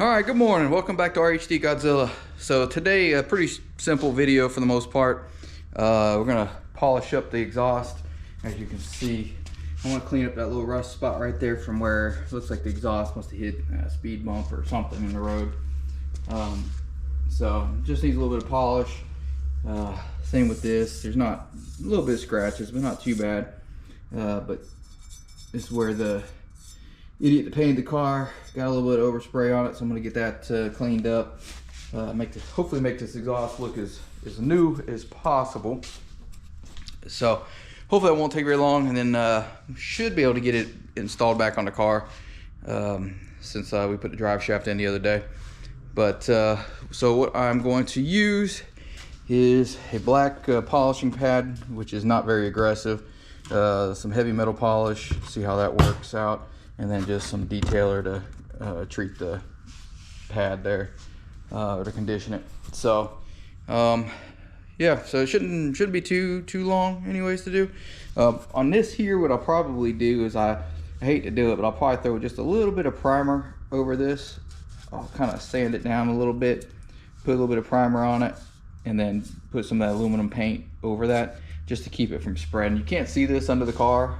All right, good morning. Welcome back to RHD Godzilla. So today, a pretty simple video for the most part. We're gonna polish up the exhaust. As you can see, I want to clean up that little rust spot right there from where it looks like the exhaust must have hit a speed bump or something in the road. So just needs a little bit of polish. Same with this. There's not a little bit of scratches, but not too bad. But this is where the idiot that painted the car got a little bit of overspray on it, so I'm going to get that cleaned up. Hopefully make this exhaust look as new as possible. So hopefully that won't take very long, and then should be able to get it installed back on the car since we put the drive shaft in the other day. But so what I'm going to use is a black polishing pad, which is not very aggressive. Some heavy metal polish, see how that works out, and then just some detailer to treat the pad there or to condition it. So yeah, so it shouldn't be too long anyways to do. On this here, what I'll probably do is, I hate to do it, but I'll probably throw just a little bit of primer over this. I'll kind of sand it down a little bit, put a little bit of primer on it, and then put some of that aluminum paint over that just to keep it from spreading. You can't see this under the car,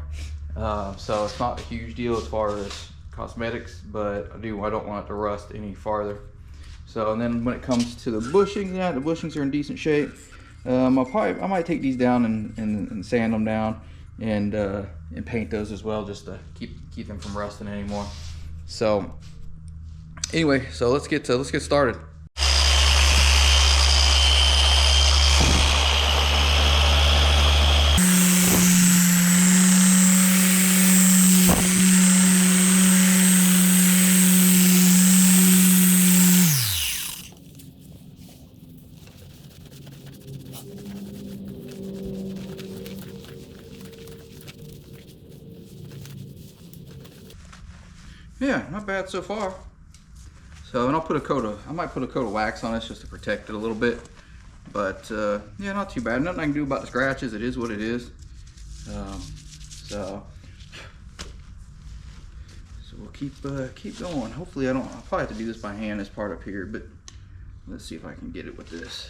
so it's not a huge deal as far as cosmetics, but I don't want it to rust any farther. So, and then when it comes to the bushings, yeah, the bushings are in decent shape. I might take these down and sand them down and paint those as well, just to keep them from rusting anymore. So anyway, so let's get started. Yeah, not bad so far. So, and I might put a coat of wax on this just to protect it a little bit. But yeah, not too bad. Nothing I can do about the scratches. It is what it is. So we'll keep going. Hopefully I'll probably have to do this by hand, this part up here, but let's see if I can get it with this.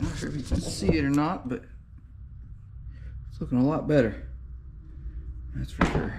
Not sure if you can see it or not, but it's looking a lot better. That's for sure.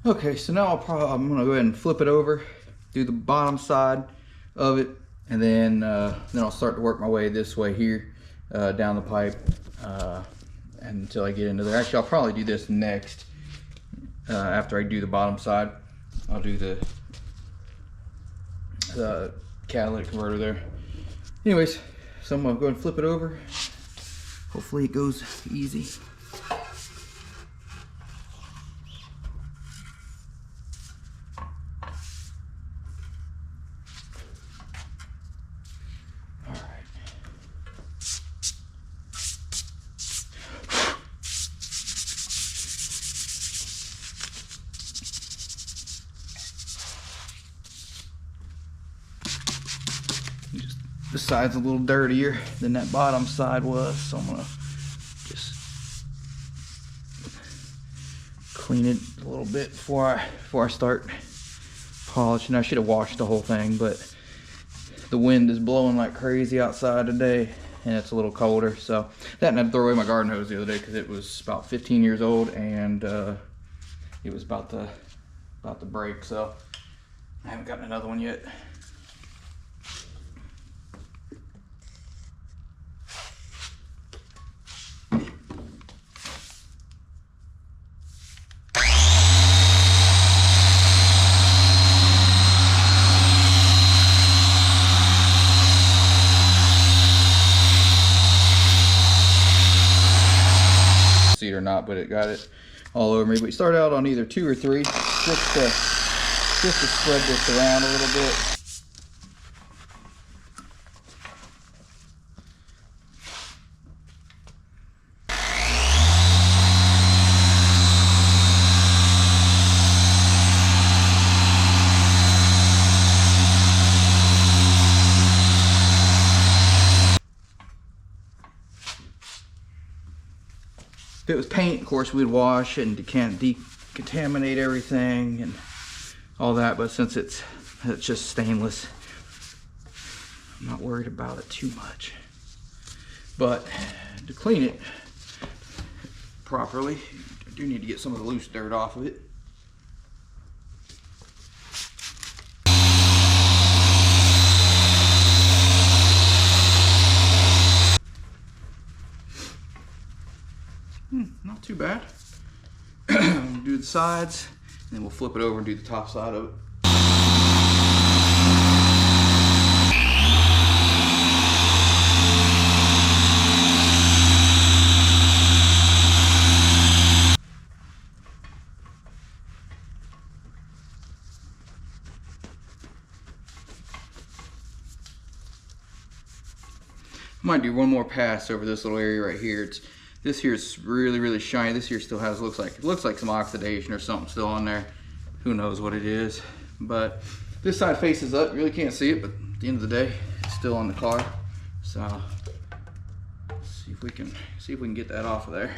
Okay, so now I'm gonna go ahead and flip it over, do the bottom side of it, and then I'll start to work my way this way here down the pipe until I get into there. Actually, I'll probably do this next after I do the bottom side. I'll do the catalytic converter there. Anyways, so I'm gonna go ahead and flip it over. Hopefully it goes easy. this side's a little dirtier than that bottom side was, so I'm gonna just clean it a little bit before I start polishing. I should have washed the whole thing, but the wind is blowing like crazy outside today, and it's a little colder. So that, and I had to throw away my garden hose the other day because it was about 15 years old, and it was about to break. So I haven't gotten another one yet. Or not, but it got it all over me. But we start out on either 2 or 3 just to spread this around a little bit. If it was paint, of course, we'd wash and decontaminate everything and all that, but since it's just stainless, I'm not worried about it too much. But to clean it properly, I do need to get some of the loose dirt off of it. Not too bad. Do the sides, and then we'll flip it over and do the top side of it. Might do one more pass over this little area right here. This here is really shiny. This here still has, looks like some oxidation or something still on there. Who knows what it is. But this side faces up. You really can't see it, but at the end of the day, it's still on the car. So let's see if we can get that off of there.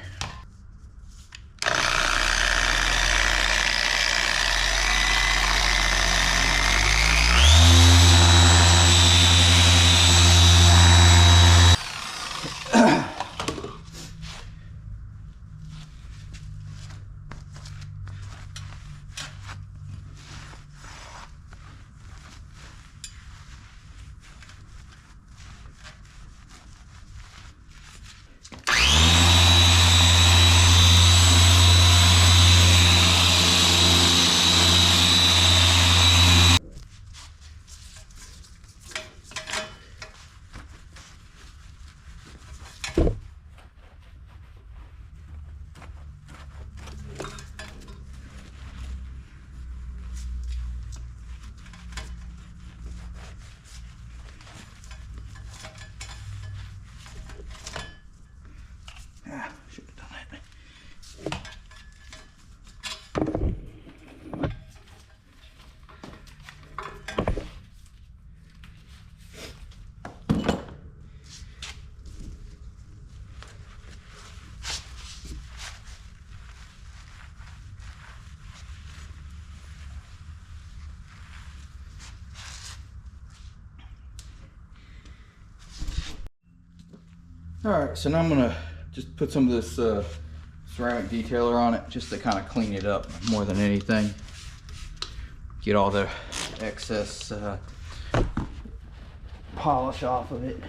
Should have done that. All right, so now I'm gonna just put some of this ceramic detailer on it just to kind of clean it up more than anything. Get all the excess polish off of it.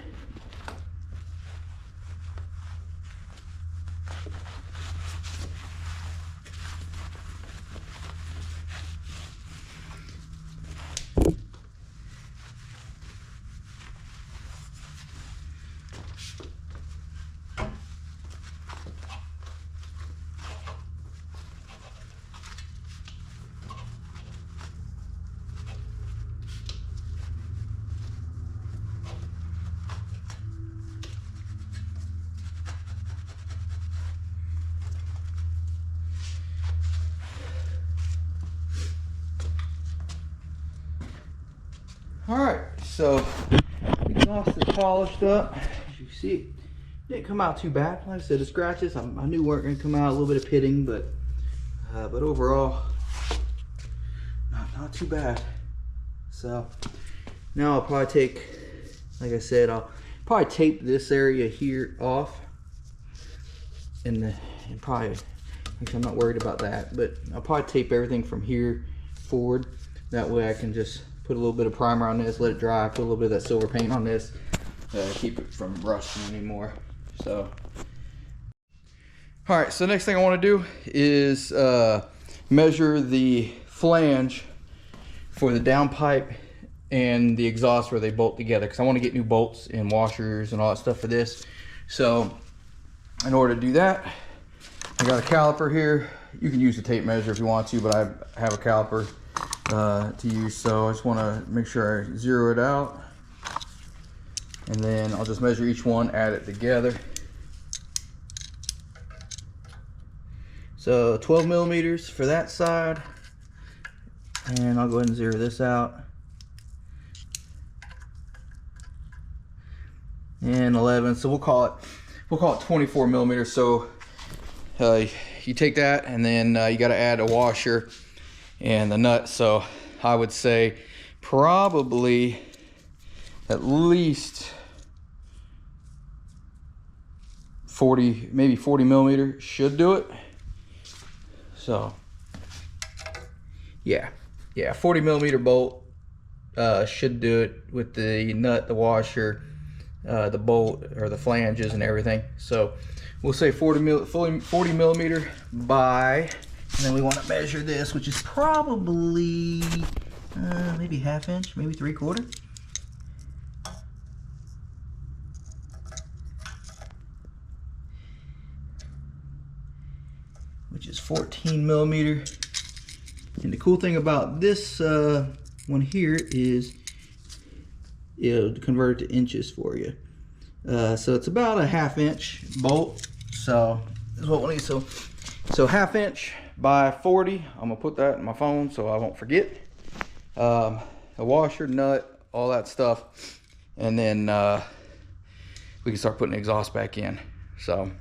All right, so we exhaust is polished up. As you see, it didn't come out too bad. Like I said, the scratches I knew weren't going to come out. A little bit of pitting, but overall, not too bad. So now I'll probably take, like I said, I'll probably tape this area here off, and probably, actually I'm not worried about that, but I'll probably tape everything from here forward. That way I can just put a little bit of primer on this, let it dry, put a little bit of that silver paint on this, keep it from rusting anymore. So, all right, so the next thing I want to do is measure the flange for the downpipe and the exhaust where they bolt together, because I want to get new bolts and washers and all that stuff for this. So in order to do that, I got a caliper here. You can use a tape measure if you want to, but I have a caliper to use. So I just want to make sure I zero it out, and then I'll just measure each one, add it together. So 12 millimeters for that side, and I'll go ahead and zero this out. And 11, so we'll call it 24 millimeters. So you take that, and then you got to add a washer and the nut. So I would say probably at least 40, maybe 40 millimeter should do it. So yeah, 40 millimeter bolt should do it with the nut, the washer, the bolt, or the flanges and everything. So we'll say 40 millimeter by, and then we want to measure this, which is probably maybe ½ inch, maybe 3/4. Which is 14 millimeter. And the cool thing about this one here is it'll convert it to inches for you. So it's about a ½ inch bolt. So that's what we'll need. So ½ inch by 40. I'm gonna put that in my phone so I won't forget. A washer, nut, all that stuff, and then we can start putting the exhaust back in. So,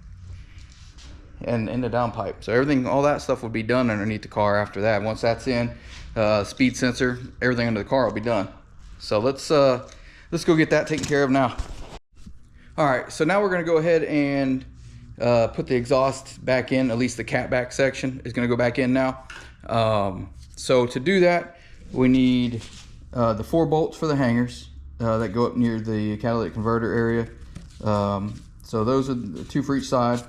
and in the downpipe. So everything, all that stuff would be done underneath the car after that. Once that's in, speed sensor, everything under the car will be done. So let's go get that taken care of now. All right, so now we're gonna go ahead and put the exhaust back in. At least the catback section is gonna go back in now. So to do that, we need the 4 bolts for the hangers that go up near the catalytic converter area. So those are the 2 for each side.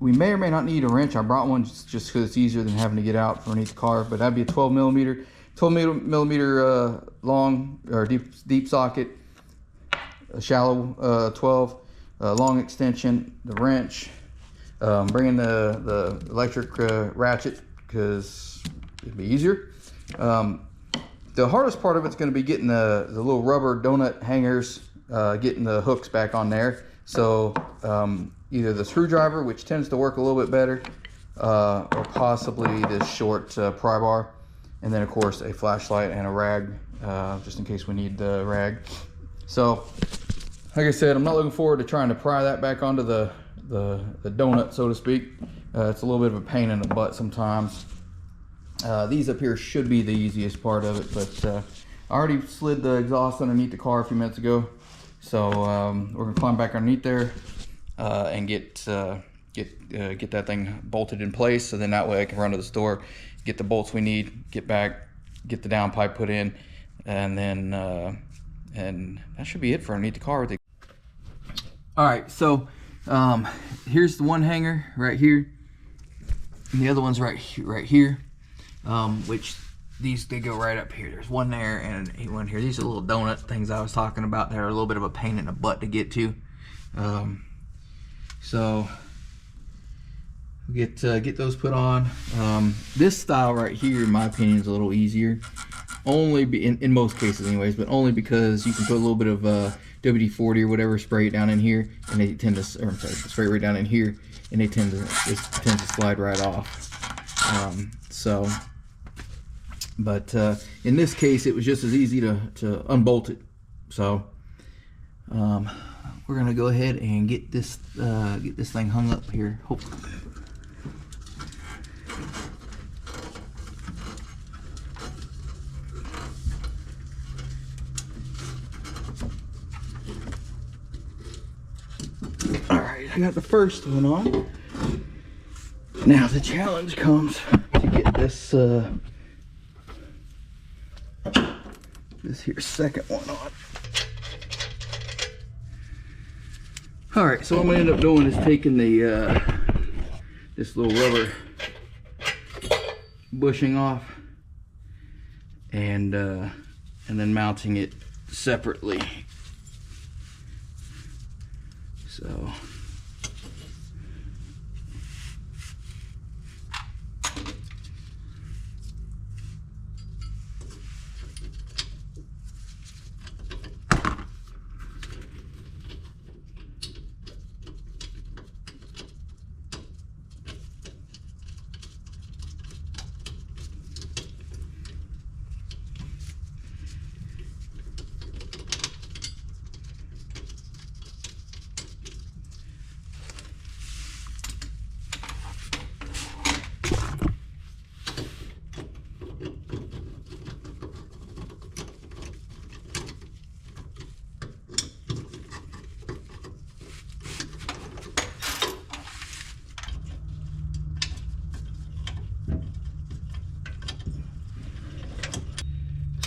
We may or may not need a wrench. I brought one just because it's easier than having to get out from underneath the car, but that'd be a 12 millimeter long or deep socket, a shallow 12, long extension, the wrench, bringing the electric ratchet because it'd be easier. The hardest part of it's going to be getting the little rubber donut hangers, getting the hooks back on there. So either the screwdriver, which tends to work a little bit better, or possibly this short pry bar. And then of course a flashlight and a rag, just in case we need the rag. So like I said, I'm not looking forward to trying to pry that back onto the donut, so to speak. It's a little bit of a pain in the butt sometimes. These up here should be the easiest part of it, but I already slid the exhaust underneath the car a few minutes ago. So we're gonna climb back underneath there and get that thing bolted in place, so then that way I can run to the store, get the bolts we need, get back, get the downpipe put in, and then and that should be it for underneath the car. All right, so here's the one hanger right here, and the other one's right here, which they go right up here. There's one there and one here. These are little donut things I was talking about that are a little bit of a pain in the butt to get to. So get those put on. This style right here, in my opinion, is a little easier. Only in most cases, anyways, but only because you can put a little bit of WD-40 or whatever, spray it down in here, and they tend to, or I'm sorry, spray it right down in here, and it tends to slide right off. But in this case, it was just as easy to unbolt it So we're gonna go ahead and get this thing hung up here. Hopefully. All right, I got the first one on. Now the challenge comes to get this this here second one on. All right, so what I'm gonna end up doing is taking the this little rubber bushing off and then mounting it separately. So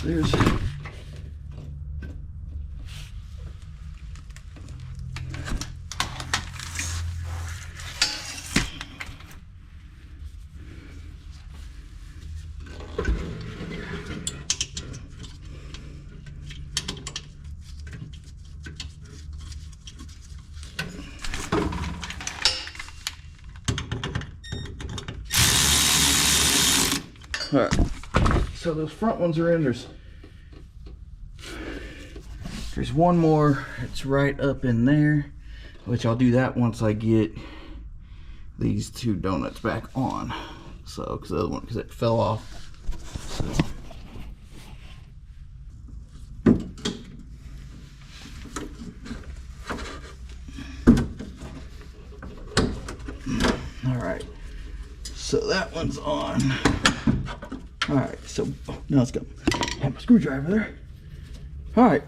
there's all right. So those front ones are in. There's one more. It's right up in there, which I'll do that once I get these two donuts back on. So, because the other one, because it fell off. So. All right. So that one's on. All right. So now let's go. Have my screwdriver there. All right.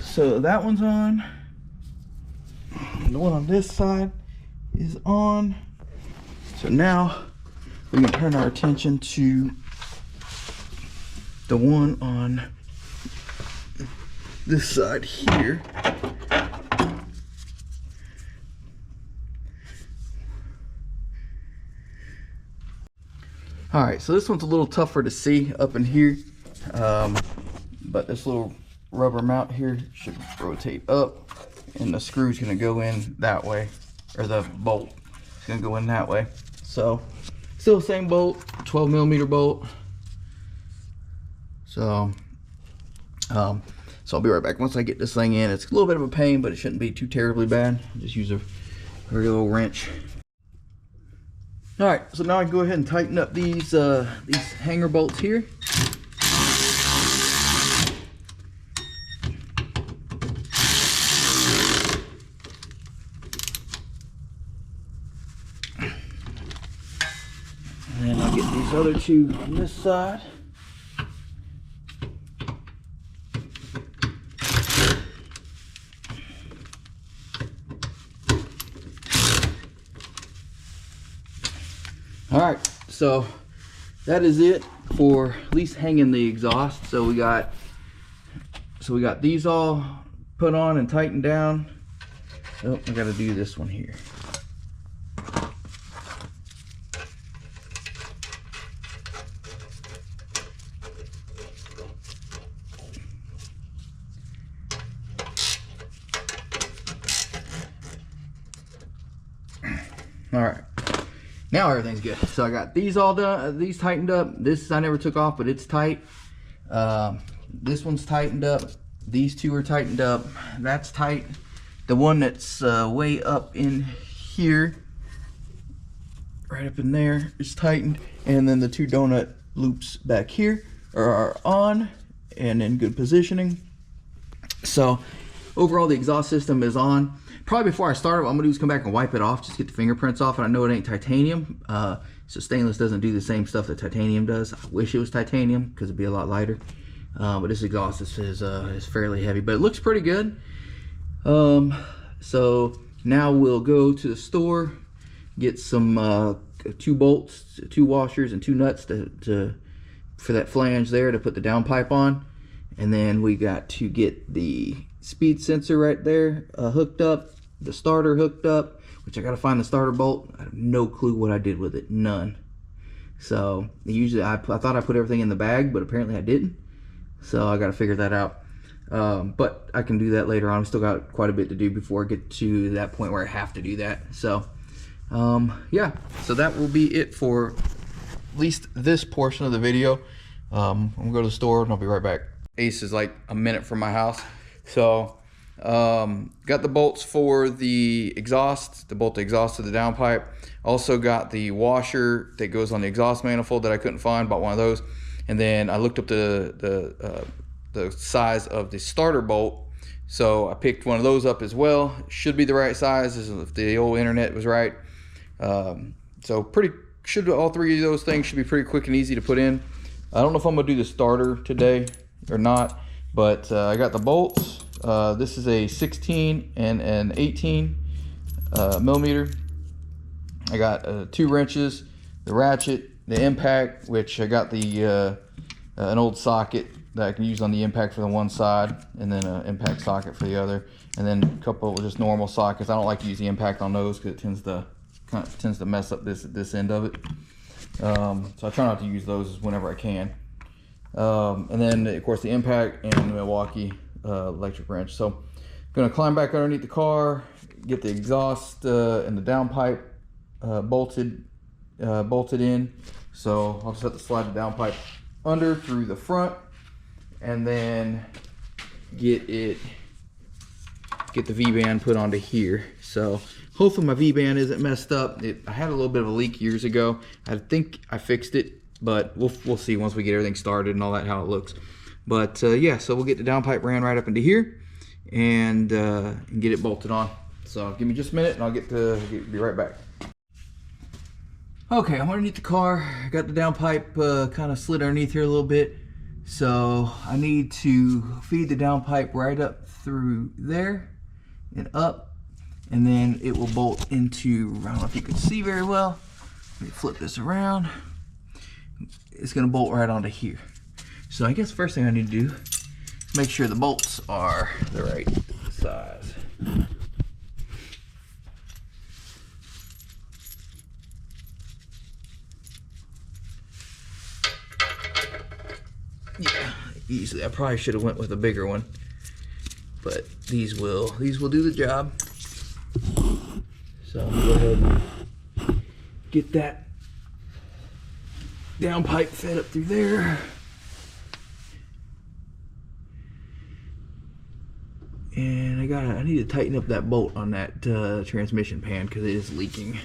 So that one's on. The one on this side is on. So now we're gonna turn our attention to the one on this side here. All right, so this one's a little tougher to see up in here, but this little rubber mount here should rotate up, and the screw's gonna go in that way, or the bolt is gonna go in that way. So still the same bolt, 12mm bolt. So I'll be right back once I get this thing in. It's a little bit of a pain, but it shouldn't be too terribly bad. Just use a regular little wrench. All right, so now I can go ahead and tighten up these hanger bolts here. And then I'll get these other two on this side. All right, so that is it for at least hanging the exhaust. So we got these all put on and tightened down. Oh, I got to do this one here. All right. Now everything's good. So I got these all done, these tightened up. This I never took off, but it's tight. This one's tightened up. These two are tightened up. That's tight. The one that's way up in here, right up in there, is tightened. And then the two donut loops back here are on and in good positioning. So overall, the exhaust system is on. Probably before I start it, what I'm gonna do is come back and wipe it off, just get the fingerprints off. And I know it ain't titanium, so stainless doesn't do the same stuff that titanium does. I wish it was titanium because it'd be a lot lighter. But this exhaust is fairly heavy, but it looks pretty good. So now we'll go to the store, get some 2 bolts, 2 washers, and 2 nuts for that flange there to put the downpipe on. And then we got to get the speed sensor right there hooked up, the starter hooked up, which I got to find the starter bolt. I have no clue what I did with it, none. So usually I thought I put everything in the bag, but apparently I didn't. So I got to figure that out. But I can do that later on. I still got quite a bit to do before I get to that point where I have to do that. So yeah, so that will be it for at least this portion of the video. I'm gonna go to the store and I'll be right back. Ace is like a minute from my house. So got the bolts for the exhaust, to bolt the exhaust to the downpipe. Also got the washer that goes on the exhaust manifold that I couldn't find, bought one of those. And then I looked up the size of the starter bolt, so I picked one of those up as well. Should be the right size if the old internet was right. So all 3 of those things should be pretty quick and easy to put in. I don't know if I'm gonna do the starter today or not, but I got the bolts. This is a 16 and an 18 millimeter. I got 2 wrenches, the ratchet, the impact, which I got the an old socket that I can use on the impact for the one side, and then an impact socket for the other, and then a couple of just normal sockets. I don't like to use the impact on those because it tends to mess up this end of it. So I try not to use those whenever I can. And then of course the impact and the Milwaukee electric wrench. So I'm gonna climb back underneath the car, get the exhaust and the downpipe bolted in. So I'll just have to slide the downpipe under through the front, and then get the V-band put onto here. So hopefully my V-band isn't messed up. I had a little bit of a leak years ago. I think I fixed it, but we'll see once we get everything started and all that, how it looks. But yeah, so we'll get the downpipe ran right up into here and get it bolted on. So give me just a minute and I'll be right back. Okay, I'm underneath the car. I got the downpipe kind of slid underneath here a little bit. So I need to feed the downpipe right up through there and up, and then it will bolt into, I don't know if you can see very well. Let me flip this around. It's gonna bolt right onto here. So I guess the first thing I need to do is make sure the bolts are the right size. Yeah, easily. I probably should have went with a bigger one, but these will do the job. So I'm gonna go ahead and get that downpipe fed up through there. And I need to tighten up that bolt on that transmission pan because it is leaking.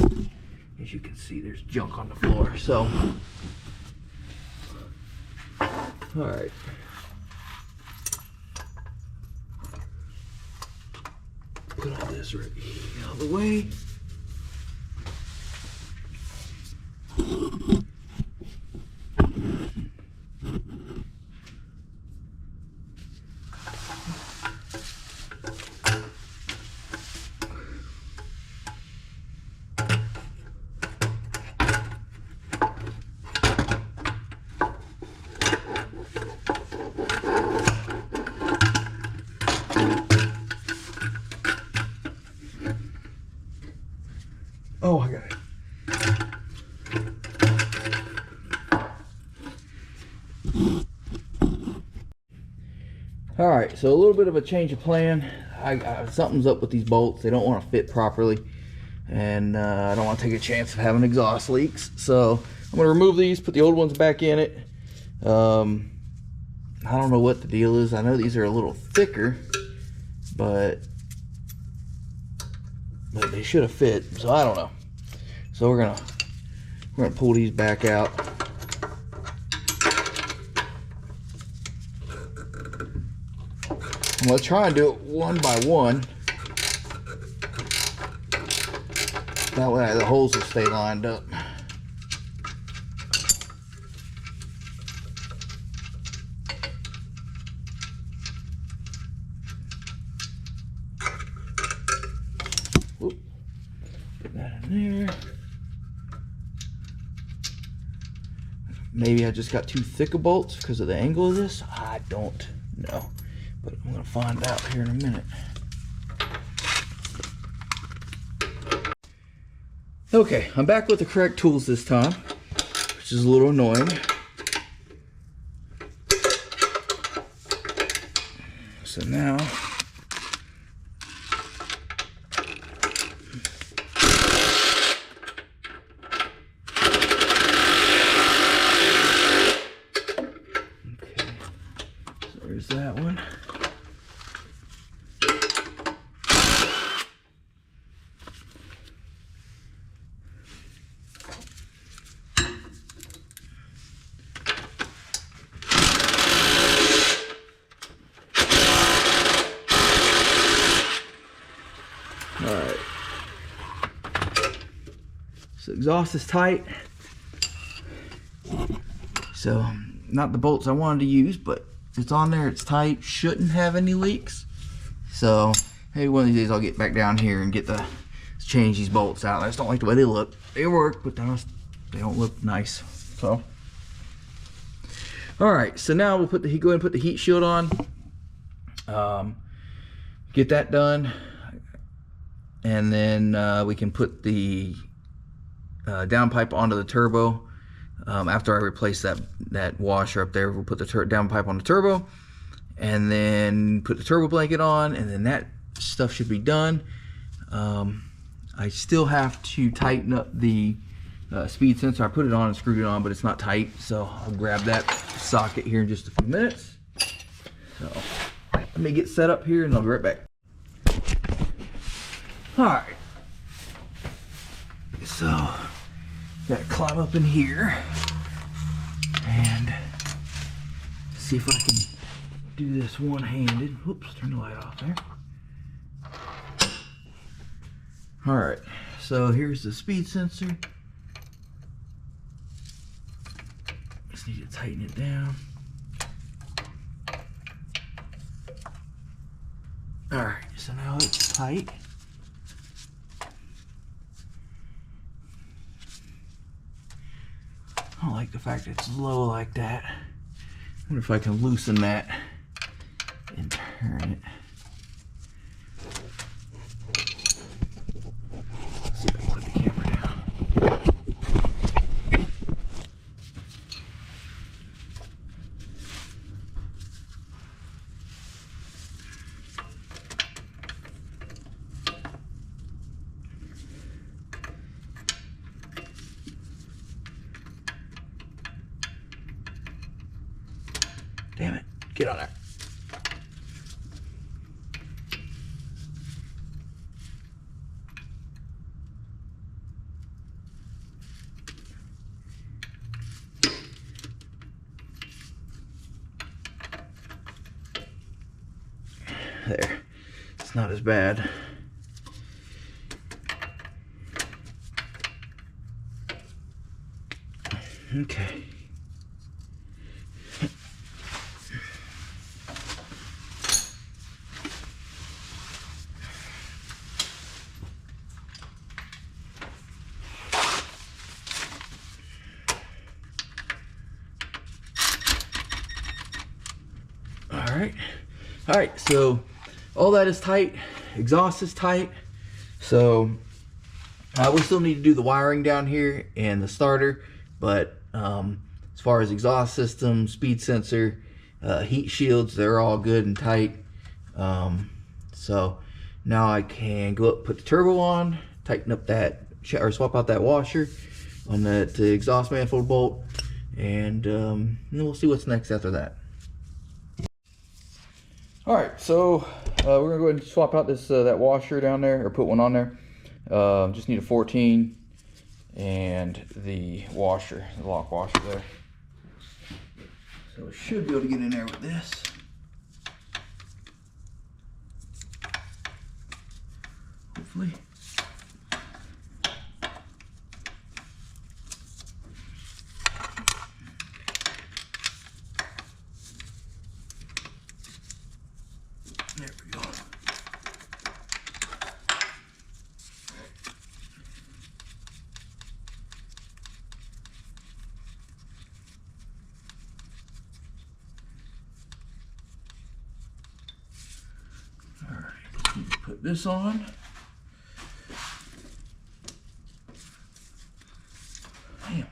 As you can see, there's junk on the floor. So, all right. Put all this right out of the way. Oh, I got it. All right, so a little bit of a change of plan. Something's up with these bolts. They don't want to fit properly, and I don't want to take a chance of having exhaust leaks. So I'm going to remove these, put the old ones back in it. I don't know what the deal is. I know these are a little thicker, but they should have fit, so I don't know. So we're gonna pull these back out. I'm gonna try and do it one by one. That way the holes will stay lined up. Whoop. Put that in there. Maybe I just got too thick of bolts because of the angle of this. I don't know, but I'm gonna find out here in a minute. Okay, I'm back with the correct tools this time, which is a little annoying. So now, okay, so there's that one. Alright, so exhaust is tight, so not the bolts I wanted to use, but it's on there, it's tight, shouldn't have any leaks. So maybe one of these days I'll get back down here and change these bolts out. I just don't like the way they look. They work, but they don't look nice. So alright, so now we'll go ahead and put the heat shield on, get that done. And then we can put the downpipe onto the turbo. After I replace that washer up there, we'll put the downpipe on the turbo, and then put the turbo blanket on, and then that stuff should be done. I still have to tighten up the speed sensor. I put it on and screwed it on, but it's not tight, so I'll grab that socket here in just a few minutes. So let me get set up here, and I'll be right back. Alright, so gotta climb up in here and see if I can do this one-handed. Whoops, turn the light off there. Alright, so here's the speed sensor. Just need to tighten it down. Alright, so now it's tight. I don't like the fact that it's low like that. I wonder if I can loosen that and turn it. Let's see if I can put the camera down. Damn it, get on there. There, it's not as bad. Okay. All right, so all that is tight, exhaust is tight, so we still need to do the wiring down here and the starter, but as far as exhaust system, speed sensor, heat shields, they're all good and tight. So now I can go up, put the turbo on, tighten up that, or swap out that washer on the exhaust manifold bolt, and then we'll see what's next after that. All right, so we're gonna go ahead and swap out this that washer down there, or put one on there. Just need a 14 and the washer, the lock washer there. So we should be able to get in there with this. hopefully. There we go. All right, put this on. Damn.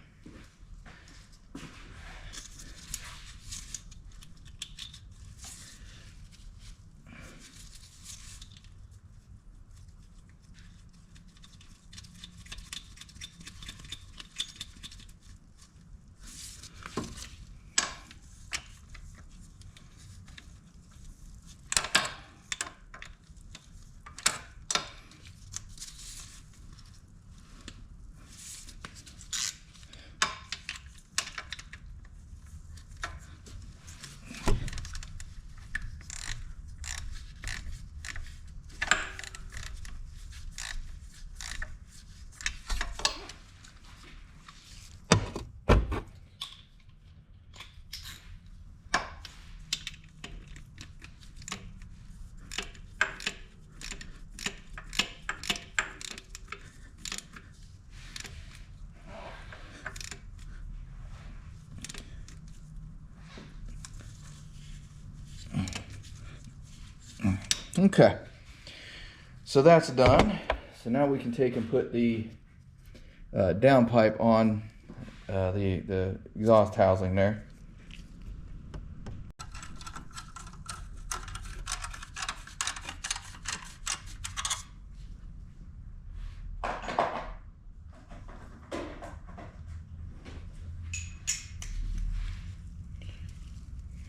Okay, so that's done. So now we can take and put the downpipe on the exhaust housing there.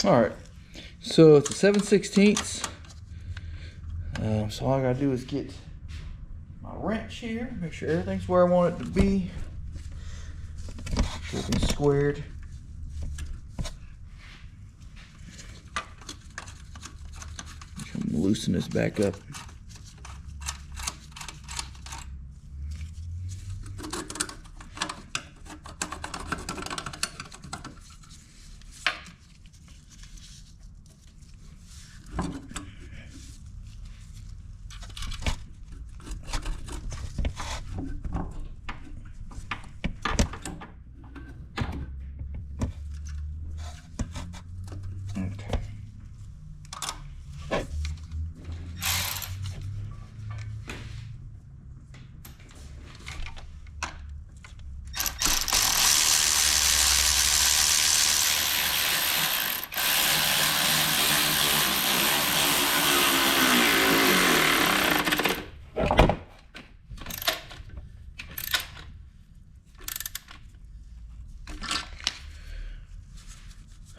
All right, so it's a 7/16. So all I gotta do is get my wrench here, make sure everything's where I want it to be. Everything's squared. I'm gonna loosen this back up.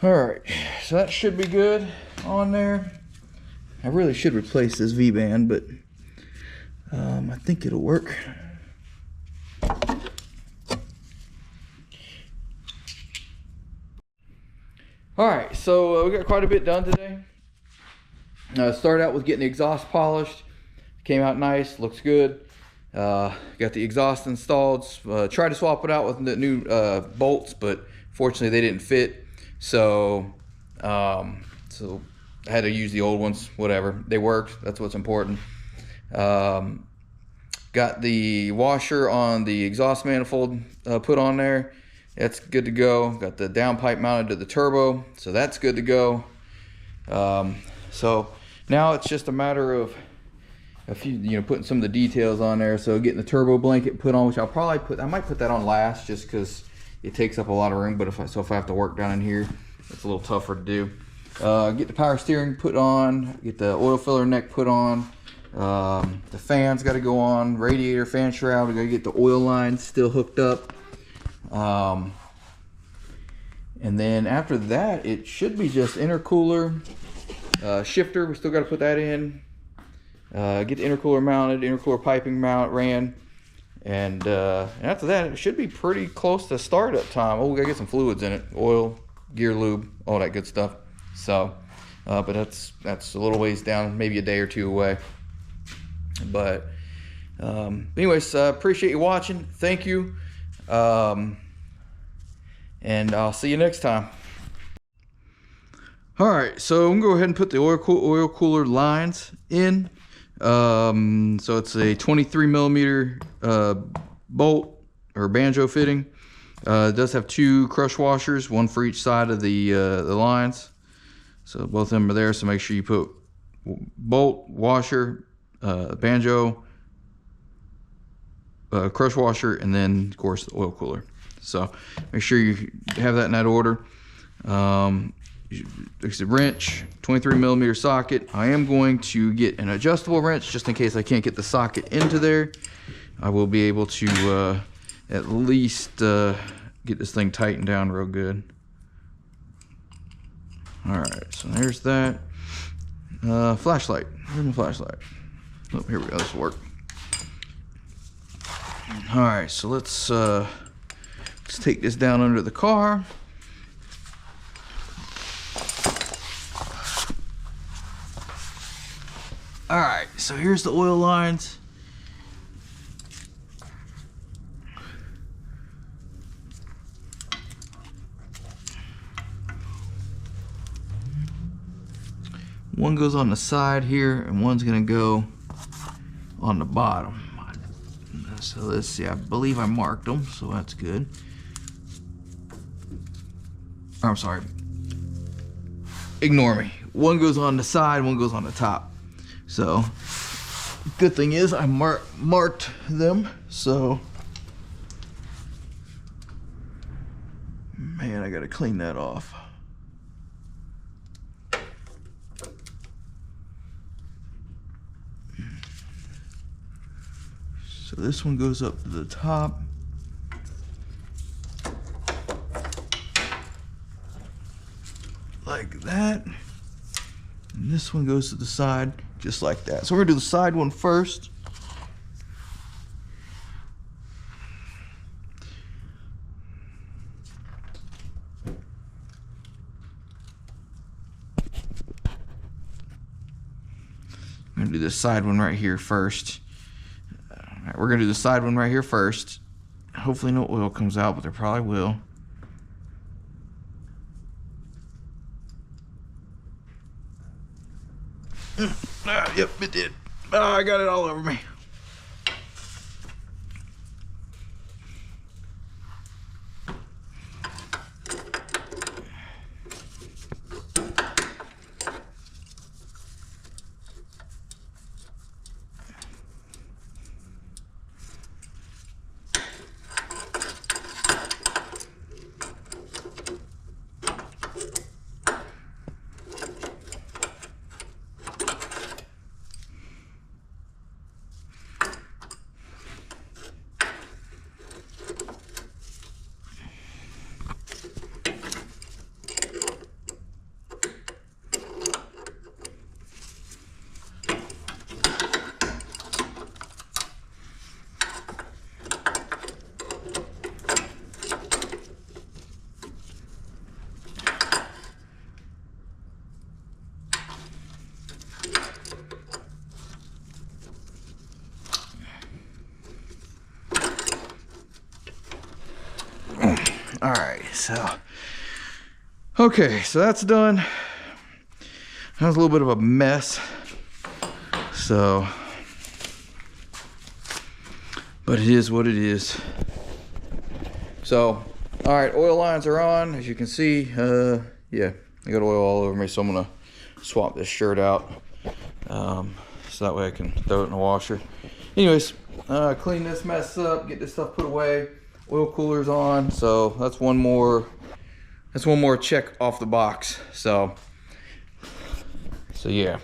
All right, so that should be good on there. I really should replace this V-band, but I think it'll work. All right, so we got quite a bit done today. Started out with getting the exhaust polished. Came out nice, looks good. Got the exhaust installed. Tried to swap it out with the new bolts, but fortunately they didn't fit. So I had to use the old ones, whatever. They worked, that's what's important. Got the washer on the exhaust manifold put on there. That's good to go. Got the downpipe mounted to the turbo, so that's good to go. So now it's just a matter of putting some of the details on there. So getting the turbo blanket put on, which I'll probably put, I might put that on last just because it takes up a lot of room, but if I have to work down in here, it's a little tougher to do. Get the power steering put on, get the oil filler neck put on, the fans got to go on, radiator, fan shroud, we got to get the oil lines still hooked up. And then after that, it should be just intercooler, shifter, we still got to put that in, get the intercooler mounted, intercooler piping ran. And after that, it should be pretty close to startup time. Oh, we gotta get some fluids in it, oil, gear lube, all that good stuff. So, but that's a little ways down, maybe a day or two away. But Anyways, appreciate you watching. Thank you. And I'll see you next time. All right, so I'm gonna go ahead and put the oil cooler lines in. So it's a 23 millimeter bolt or banjo fitting. It does have 2 crush washers, one for each side of the lines. So both of them are there. So make sure you put bolt, washer, banjo, crush washer, and then of course the oil cooler. So make sure you have that in that order. There's a wrench, 23 millimeter socket. I am going to get an adjustable wrench just in case I can't get the socket into there. I will be able to at least get this thing tightened down real good. All right, so there's that. Flashlight. Where's my flashlight? Oh, here we go. This will work. All right, so let's take this down under the car. All right, so here's the oil lines. One goes on the side here, and one's gonna go on the bottom. So let's see, I believe I marked them, so that's good. I'm sorry. Ignore me. One goes on the side, one goes on the top. So, good thing is I marked them, so. Man, I gotta clean that off. So this one goes up to the top. Like that. And this one goes to the side just like that. So we're gonna do the side one first. I'm gonna do the side one right here first. All right, we're gonna do the side one right here first. Hopefully no oil comes out, but there probably will. Yep, it did. I got it all over me. All right, so okay, so that's done. That was a little bit of a mess, so, but it is what it is. So, all right, oil lines are on, as you can see. Yeah, I got oil all over me, so I'm gonna swap this shirt out, so that way I can throw it in the washer. Anyways, clean this mess up, get this stuff put away. Oil cooler's on, so that's one more check off the box. So yeah.